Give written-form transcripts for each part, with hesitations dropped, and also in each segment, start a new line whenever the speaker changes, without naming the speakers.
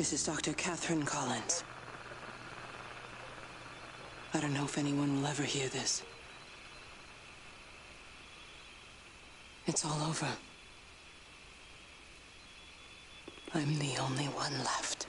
This is Dr. Catherine Collins. I don't know if anyone will ever hear this. It's all over. I'm the only one left.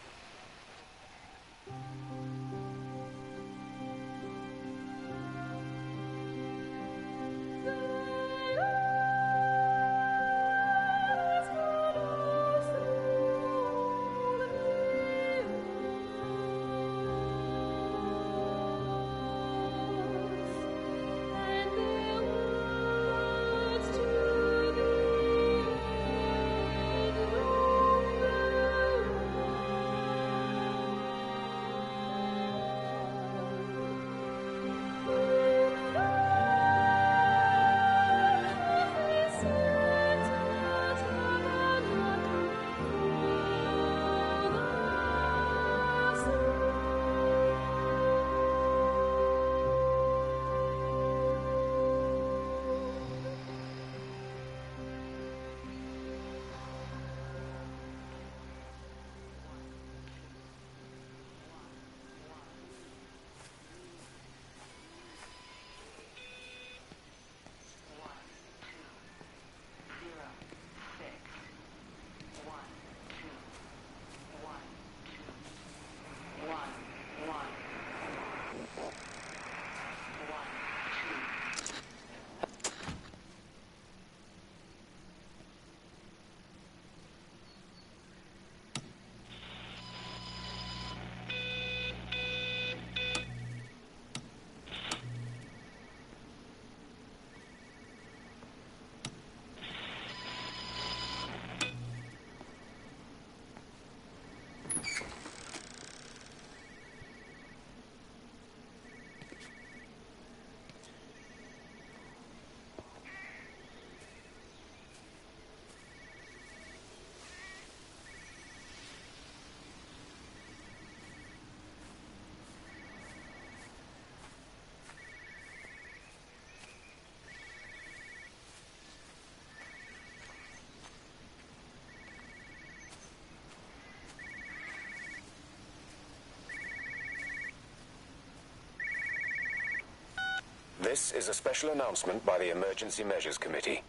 This is a special announcement by the Emergency Measures Committee.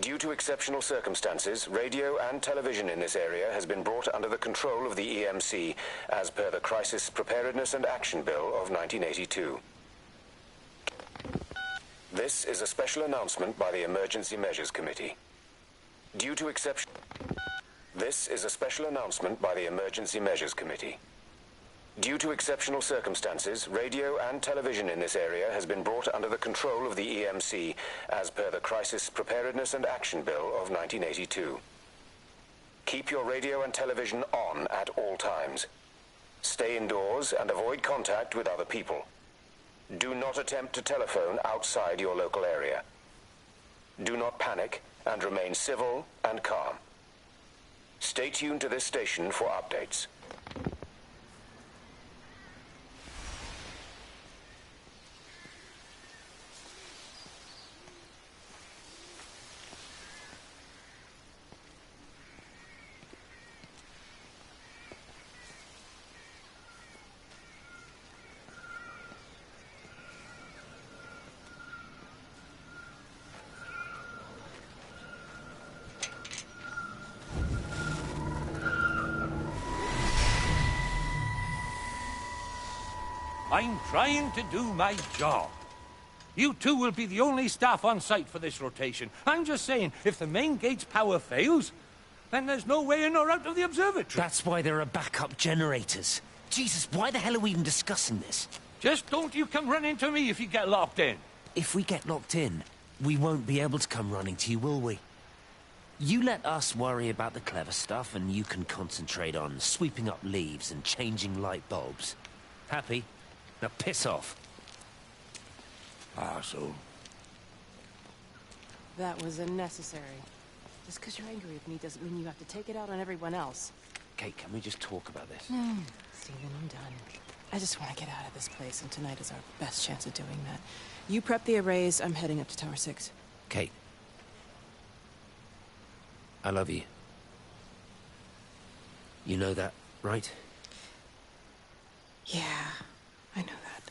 Due to exceptional circumstances, radio and television in this area has been brought under the control of the EMC as per the Crisis Preparedness and Action Bill of 1982. This is a special announcement by the Emergency Measures Committee. Due to exception... This is a special announcement by the Emergency Measures Committee. Due to exceptional circumstances, radio and television in this area has been brought under the control of the EMC as per the Crisis Preparedness and Action Bill of 1982. Keep your radio and television on at all times. Stay indoors and avoid contact with other people. Do not attempt to telephone outside your local area. Do not panic and remain civil and calm. Stay tuned to this station for updates.
I'm trying to do my job. You two will be the only staff on site for this rotation. I'm just saying, if the main gate's power fails, then there's no way in or out of the observatory.
That's why there are backup generators. Jesus, why the hell are we even discussing this?
Just don't you come running to me if you get locked in.
If we get locked in, we won't be able to come running to you, will we? You let us worry about the clever stuff, and you can concentrate on sweeping up leaves and changing light bulbs. Happy? Now piss off.
Arsehole.
That was unnecessary. Just because you're angry with me doesn't mean you have to take it out on everyone else.
Kate, can we just talk about this?
Steven, I'm done. I just want to get out of this place, and tonight is our best chance of doing that. You prep the arrays, I'm heading up to Tower 6.
Kate. I love you. You know that? right?
Yeah, I know that.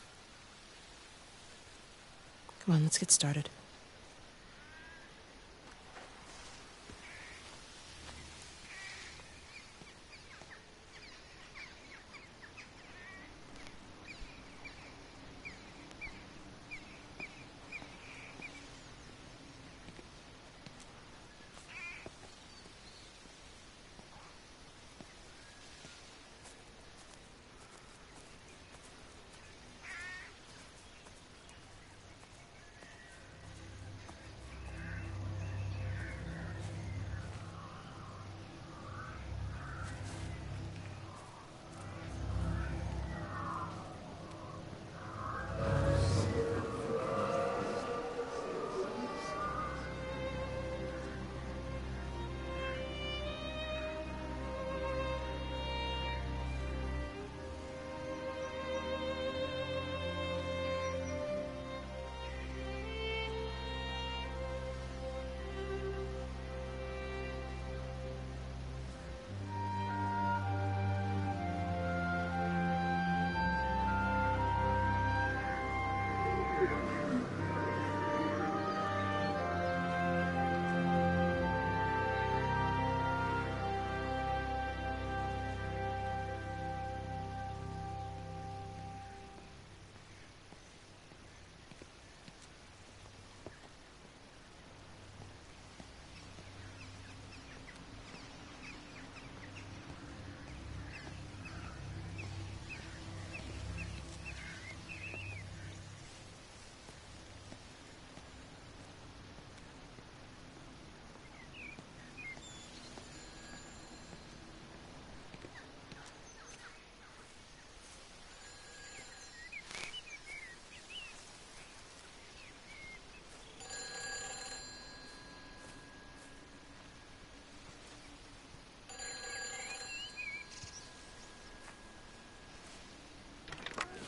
Come on, let's get started.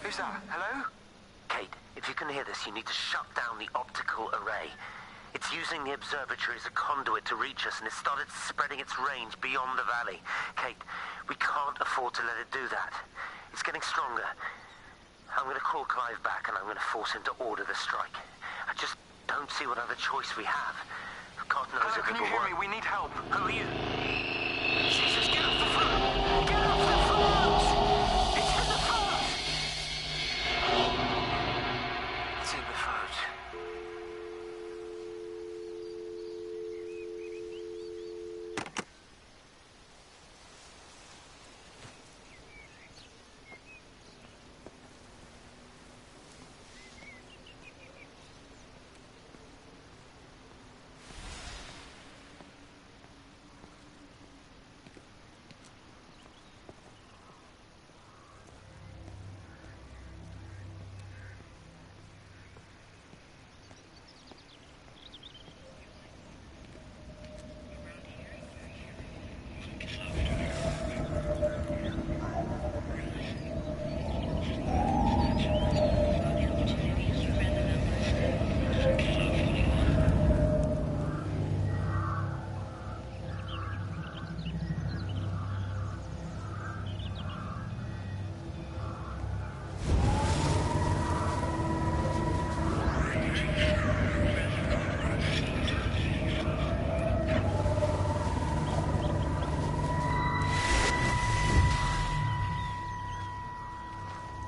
Who's that? Hello?
Kate, if you can hear this, you need to shut down the optical array. It's using the observatory as a conduit to reach us, and it's started spreading its range beyond the valley. Kate, we can't afford to let it do that. It's getting stronger. I'm going to call Clive back, and I'm going to force him to order the strike. I just don't see what other choice we have. God knows
Hello,
if
can you
it'll
hear
work.
me? We need help.
Who are you? Jesus, get off the phone! Get off the phone! It's in the phone! It's in the phone.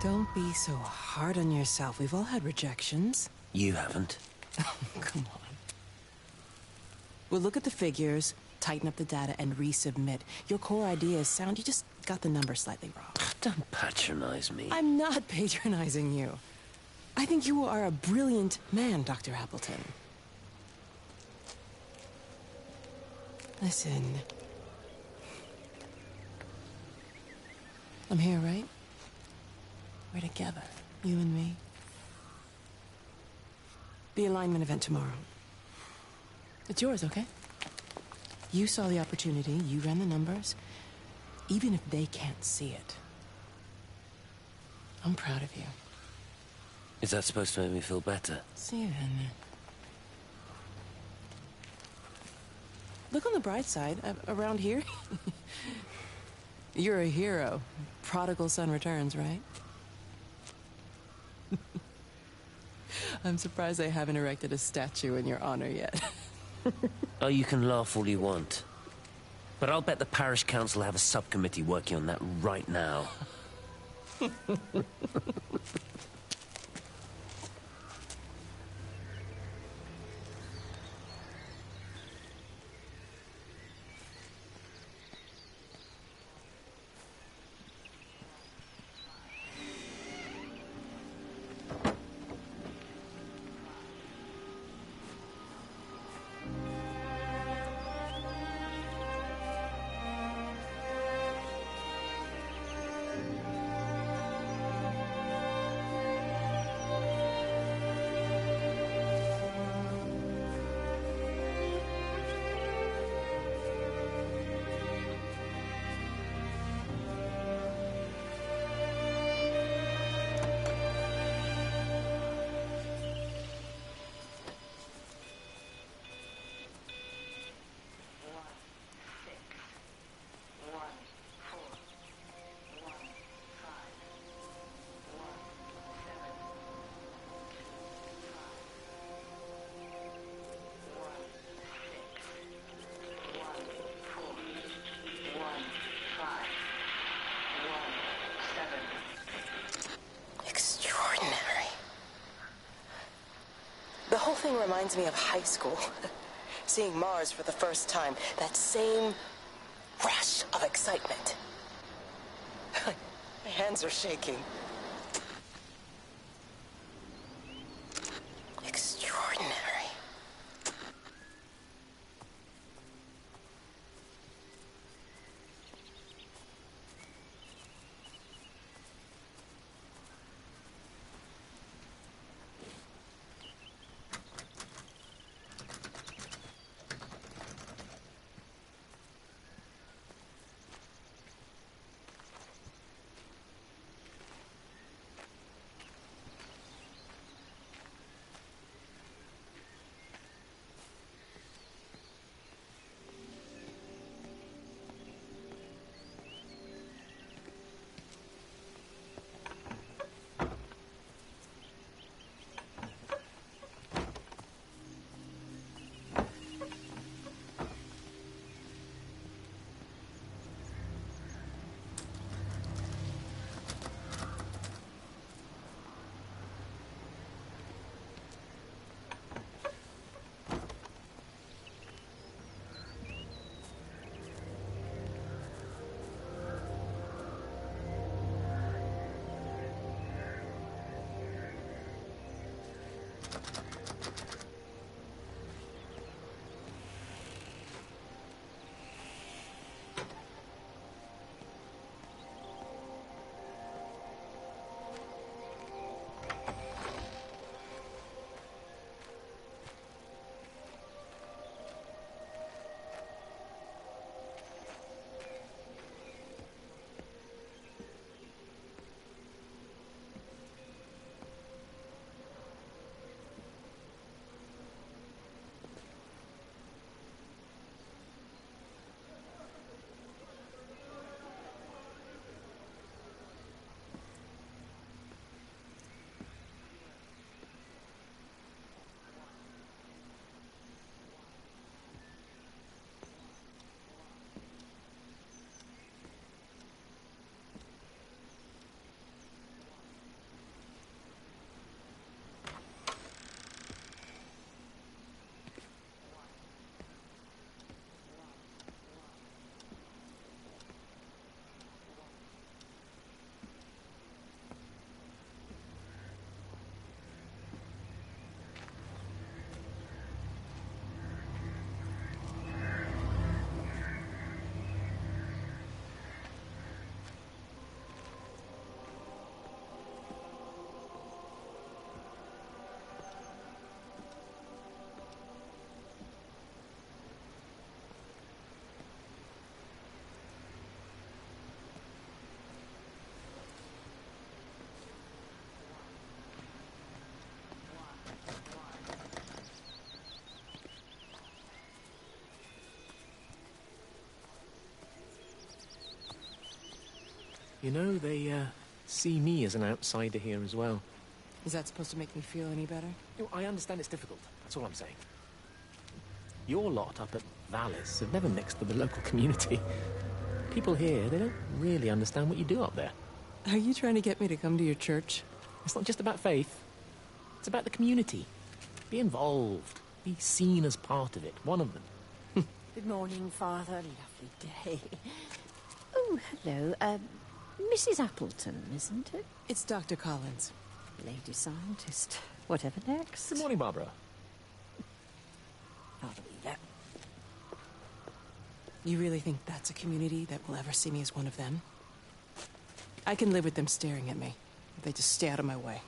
Don't be so hard on yourself. We've all had rejections.
You haven't.
Come on. We'll look at the figures, tighten up the data, and resubmit. Your core idea is sound. You just got the number slightly wrong.
Don't patronize me.
I'm not patronizing you. I think you are a brilliant man, Dr. Appleton. Listen. I'm here, right? We're together, you and me. The alignment event tomorrow. It's yours, okay? You saw the opportunity, you ran the numbers. Even if they can't see it, I'm proud of you.
Is that supposed to make me feel better?
See you then. Look on the bright side. Around here, You're a hero. Prodigal son returns, right? I'm surprised they haven't erected a statue in your honor yet.
Oh, you can laugh all you want. But I'll bet the parish council have a subcommittee working on that right now.
Extraordinary. The whole thing reminds me of high school. Seeing Mars for the first time. That same rush of excitement. My hands are shaking. Extraordinary.
You know, they see me as an outsider here as well.
Is that supposed to make me feel any better?
You know, I understand it's difficult. That's all I'm saying. Your lot up at Valis have never mixed with the local community. People here, they don't really understand what you do up there.
Are you trying to get me to come to your church?
It's not just about faith. It's about the community. Be involved. Be seen as part of it. One of them.
Good morning, Father. Lovely day. Oh, hello. Mrs. Appleton, isn't it?
It's Dr. Collins.
Lady scientist. Whatever next?
Good morning, Barbara.
Father Weaver.
You really think that's a community that will ever see me as one of them? I can live with them staring at me. If they just stay out of my way.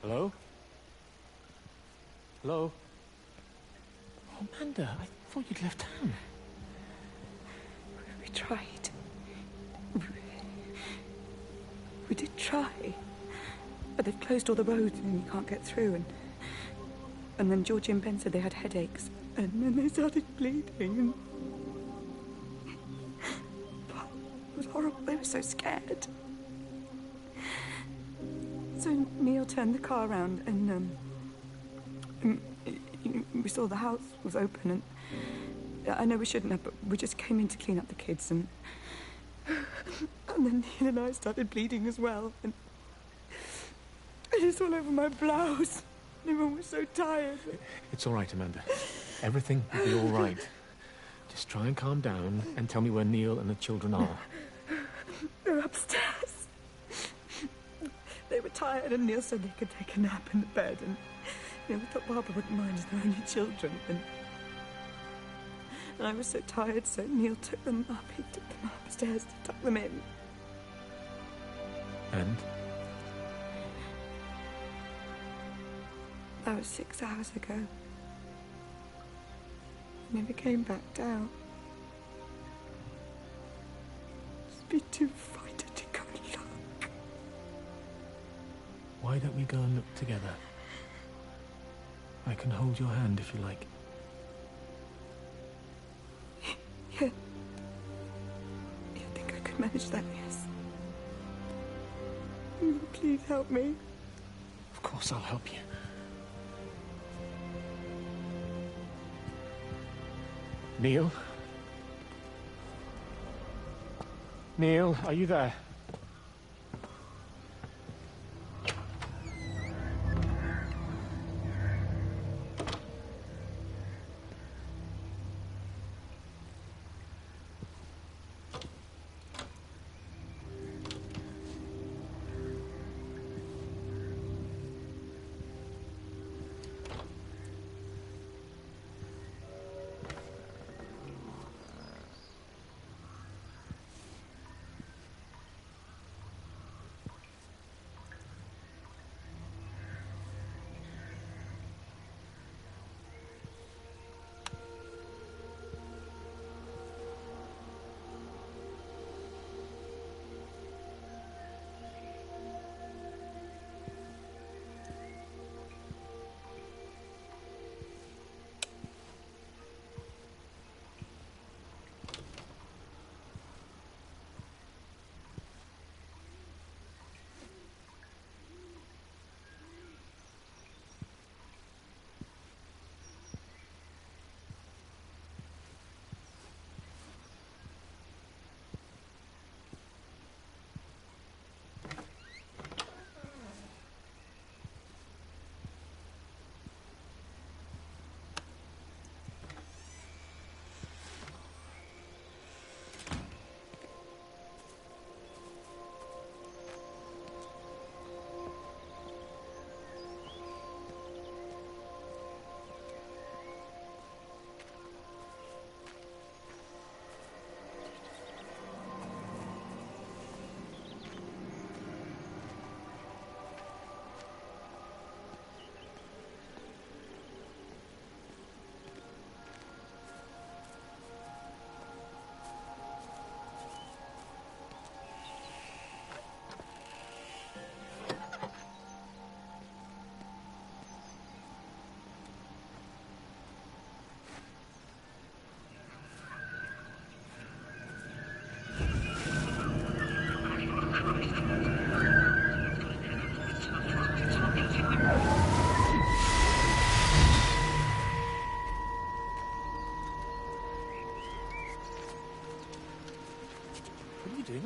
Hello? Hello? Oh, Amanda, I thought you'd left town.
We tried. We did try. But they've closed all the roads and you can't get through. And then Georgie and Ben said they had headaches. And then they started bleeding. It was horrible. They were so scared. So Neil turned the car around and we saw the house was open, and I know we shouldn't have, but we just came in to clean up the kids, and then Neil and I started bleeding as well, and it's all over my blouse. Everyone was so tired.
It's all right, Amanda. Everything will be all right. Just try and calm down and tell me where Neil and the children are.
They're upstairs. They were tired, and Neil said they could take a nap in the bed, and we thought Barbara wouldn't mind as they're only children, and I was so tired, so Neil took them up. He took them upstairs to tuck them in.
And?
That was 6 hours ago. Never came back down. be too frightened to go look.
Why don't we go and look together? I can hold your hand if you like.
Yeah. I think I could manage that, yes. Please help me.
Of course I'll help you. Neil? Neil, are you there?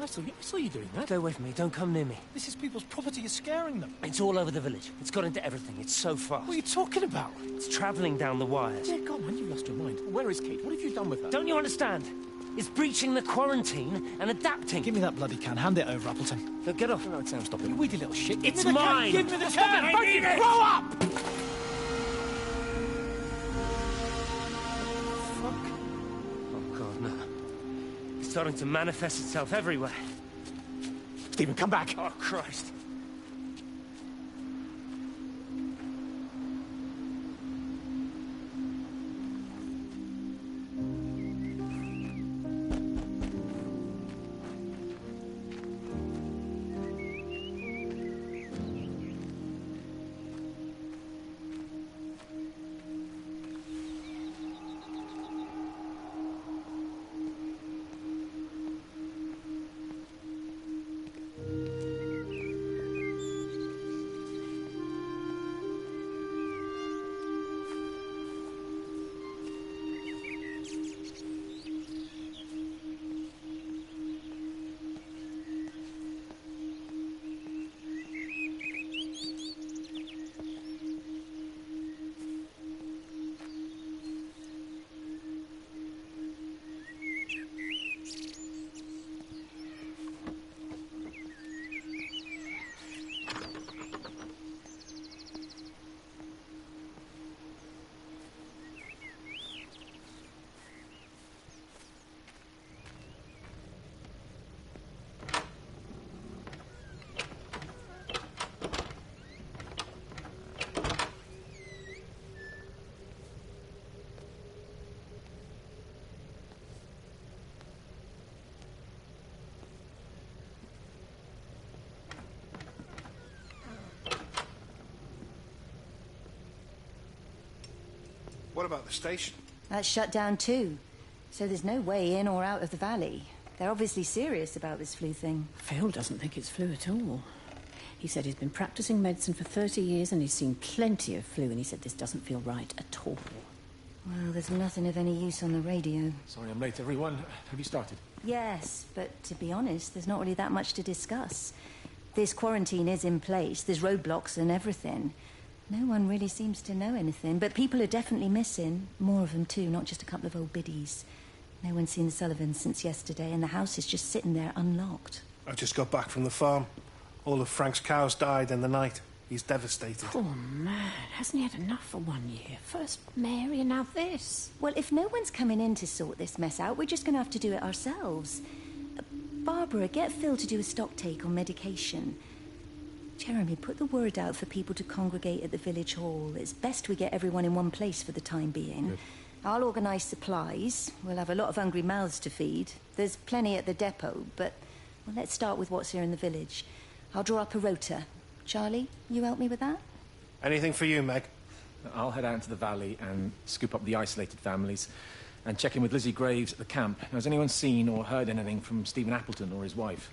I saw you doing that. Stay away from me. Don't come near me.
This is people's property. You're scaring them.
It's all over the village. It's got into everything. It's so fast.
What are you talking about?
It's travelling down the wires.
Dear God, man, you've lost your mind. Where is Kate? What have you done with her?
Don't you understand? It's breaching the quarantine and adapting.
Give me that bloody can. Hand it over, Appleton.
No, get off.
No, Sam, stop it. You weedy little shit.
It's mine.
Give me the
Stop
can.
it. I need it.
Grow up! Fuck.
Oh, God, no. It's starting to manifest itself everywhere.
Stephen, come back.
Oh, Christ.
What about the station?
That's shut down too. So there's no way in or out of the valley. They're obviously serious about this flu thing.
Phil doesn't think it's flu at all. He said he's been practicing medicine for 30 years and he's seen plenty of flu, and he said this doesn't feel right at all.
Well, there's nothing of any use on the radio.
Sorry I'm late, everyone. Have you started?
Yes, but to be honest, there's not really that much to discuss. This quarantine is in place, there's roadblocks and everything. No one really seems to know anything, but people are definitely missing. More of them too, not just a couple of old biddies. No one's seen the Sullivans since yesterday, and the house is just sitting there unlocked.
I just got back from the farm. All of Frank's cows died in the night. He's devastated.
Poor man. Hasn't he had enough for 1 year? First Mary and now this.
Well, if no one's coming in to sort this mess out, we're just going to have to do it ourselves. Barbara, get Phil to do a stock take on medication. Jeremy, put the word out for people to congregate at the village hall. It's best we get everyone in one place for the time being.
Good.
I'll organise supplies. We'll have a lot of hungry mouths to feed. There's plenty at the depot, but well, let's start with what's here in the village. I'll draw up a rota. Charlie, you help me with that?
Anything for you, Meg?
I'll head out into the valley and scoop up the isolated families and check in with Lizzie Graves at the camp. Now, has anyone seen or heard anything from Stephen Appleton or his wife?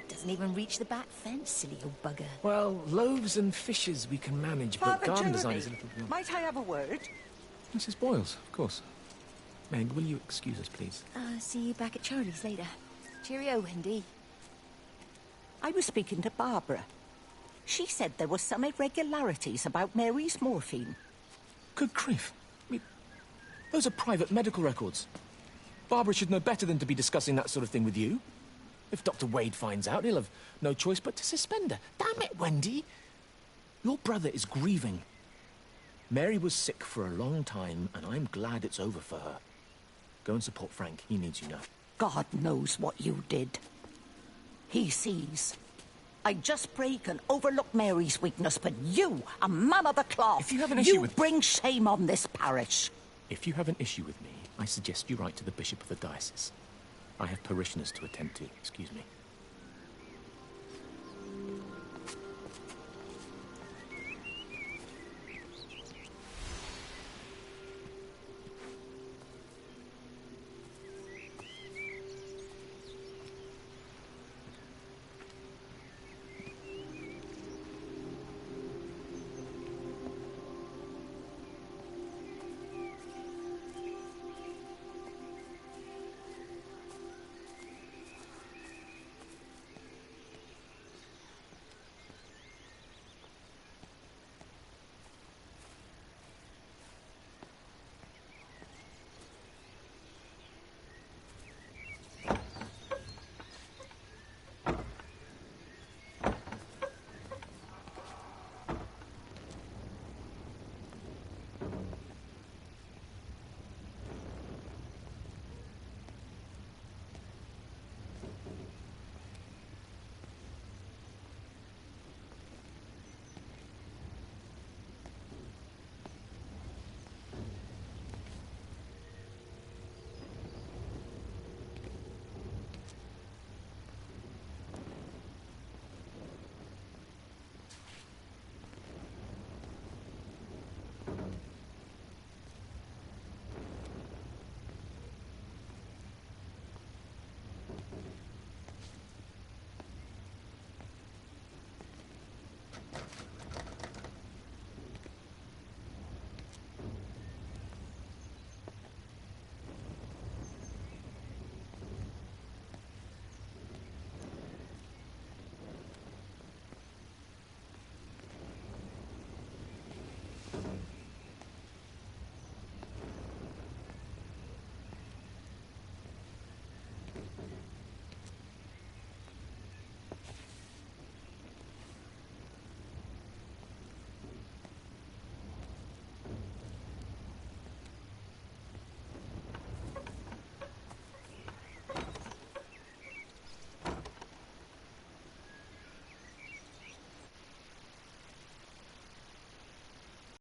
Doesn't even reach the back fence, silly old bugger.
Well, loaves and fishes we can manage, but
Father
garden
Jeremy,
design is a little...
might I have a word?
Mrs. Boyles, of course. Meg, will you excuse us, please?
See you back at Charlie's later. Cheerio, Wendy.
I was speaking to Barbara. She said there were some irregularities about Mary's morphine.
Good grief. I mean, those are private medical records. Barbara should know better than to be discussing that sort of thing with you. If Dr. Wade finds out, he'll have no choice but to suspend her. Damn it, Wendy! Your brother is grieving. Mary was sick for a long time, and I'm glad it's over for her. Go and support Frank. He needs you now.
God knows what you did. He sees. I just break and overlook Mary's weakness, but you, a man of the cloth,
if you have an issue with...
bring shame on this parish.
If you have an issue with me, I suggest you write to the Bishop of the Diocese. I have parishioners to attend to. Excuse me.